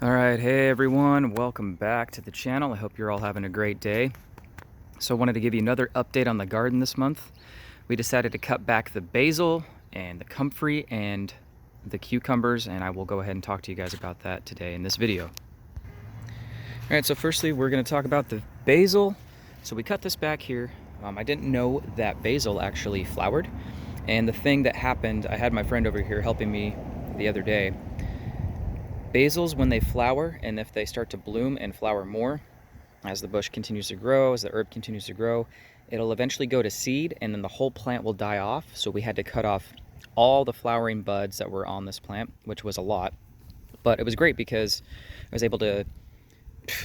Alright, hey everyone, welcome back to the channel. I hope you're all having a great day. So I wanted to give you another update on the garden this month. We decided to cut back the basil and the comfrey and the cucumbers, and I will go ahead and talk to you guys about that today in this video. Alright, so firstly we're going to talk about the basil. So we cut this back here. I didn't know that basil actually flowered, and the thing that happened, I had my friend over here helping me the other day. Basils, when they flower, and if they start to bloom and flower more, as the bush continues to grow, as the herb continues to grow, it'll eventually go to seed, and then the whole plant will die off. So we had to cut off all the flowering buds that were on this plant, which was a lot. But it was great because I was able to,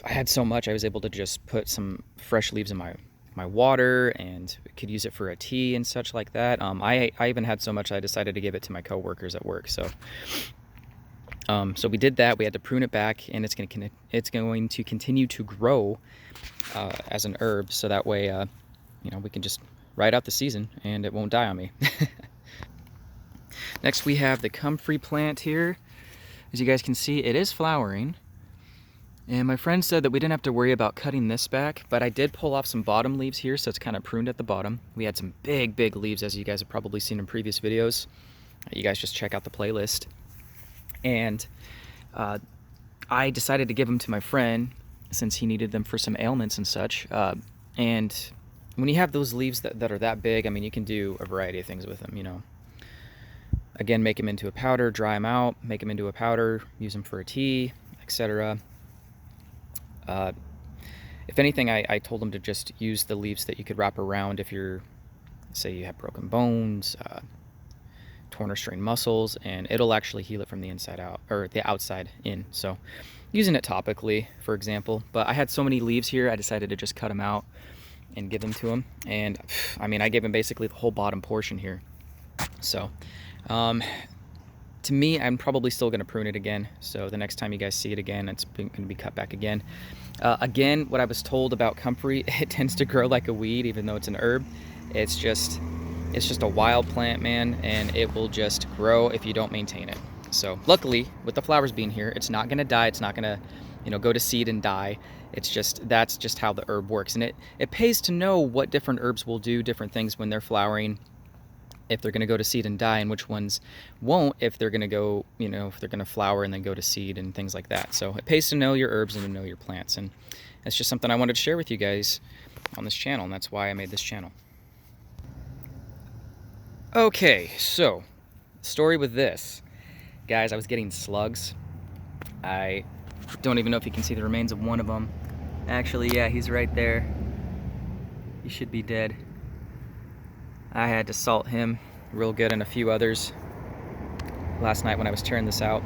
I had so much, I was able to just put some fresh leaves in my water, and could use it for a tea and such like that. I even had so much I decided to give it to my coworkers at work. So we did that. We had to prune it back, and it's going to continue to grow as an herb, so that way, we can just ride out the season and it won't die on me. Next, we have the comfrey plant here. As you guys can see, it is flowering, and my friend said that we didn't have to worry about cutting this back, but I did pull off some bottom leaves here, so it's kind of pruned at the bottom. We had some big leaves, as you guys have probably seen in previous videos. You guys just check out the playlist. And I decided to give them to my friend since he needed them for some ailments and such. And when you have those leaves that are that big, I mean, you can do a variety of things with them, Again, make them into a powder, dry them out, make them into a powder, use them for a tea, etc. If anything, I told them to just use the leaves that you could wrap around if say you have broken bones, torn or strained muscles, and it'll actually heal it from the inside out, or the outside in. So using it topically, for example. But I had so many leaves here, I decided to just cut them out and give them to him. And I mean, I gave him basically the whole bottom portion here. So to me, I'm probably still going to prune it again. So the next time you guys see it again, it's going to be cut back again. Again, what I was told about comfrey, it tends to grow like a weed, even though it's an herb. It's just a wild plant, man, and it will just grow if you don't maintain it. So luckily, with the flowers being here, it's not going to die. It's not going to, go to seed and die. That's just how the herb works. And it pays to know what different herbs will do different things when they're flowering, if they're going to go to seed and die, and which ones won't, if they're going to go, if they're going to flower and then go to seed and things like that. So it pays to know your herbs and to know your plants. And that's just something I wanted to share with you guys on this channel, and that's why I made this channel. Okay, so story with this. Guys, I was getting slugs. I don't even know if you can see the remains of one of them. Actually, yeah, he's right there. He should be dead. I had to salt him real good and a few others last night when I was tearing this out.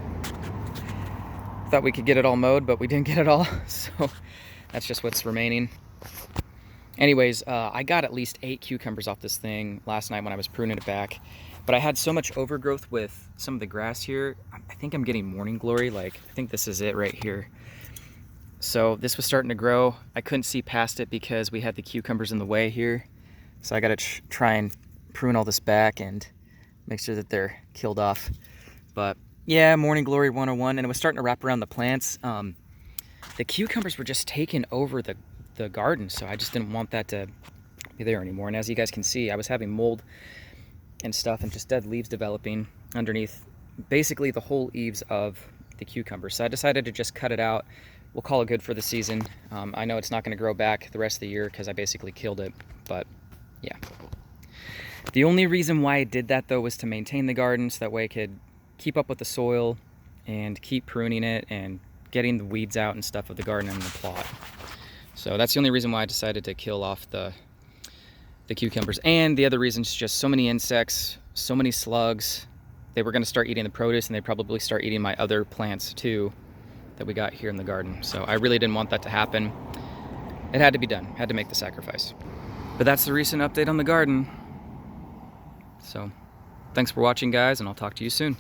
Thought we could get it all mowed, but we didn't get it all, so that's just what's remaining. Anyways, I got at least 8 cucumbers off this thing last night when I was pruning it back, but I had so much overgrowth with some of the grass here. I think I'm getting morning glory. I think this is it right here. So this was starting to grow. I couldn't see past it because we had the cucumbers in the way here. So I got to try and prune all this back and make sure that they're killed off. But yeah, morning glory 101, and it was starting to wrap around the plants. The cucumbers were just taking over the garden, so I just didn't want that to be there anymore. And as you guys can see, I was having mold and stuff and just dead leaves developing underneath basically the whole eaves of the cucumber. So I decided to just cut it out. We'll call it good for the season. I know it's not going to grow back the rest of the year because I basically killed it, but yeah. The only reason why I did that though was to maintain the garden, so that way I could keep up with the soil and keep pruning it and getting the weeds out and stuff of the garden and the plot. So that's the only reason why I decided to kill off the cucumbers. And the other reason is just so many insects, so many slugs. They were going to start eating the produce, and they'd probably start eating my other plants too that we got here in the garden. So I really didn't want that to happen. It had to be done. Had to make the sacrifice. But that's the recent update on the garden. So thanks for watching, guys, and I'll talk to you soon.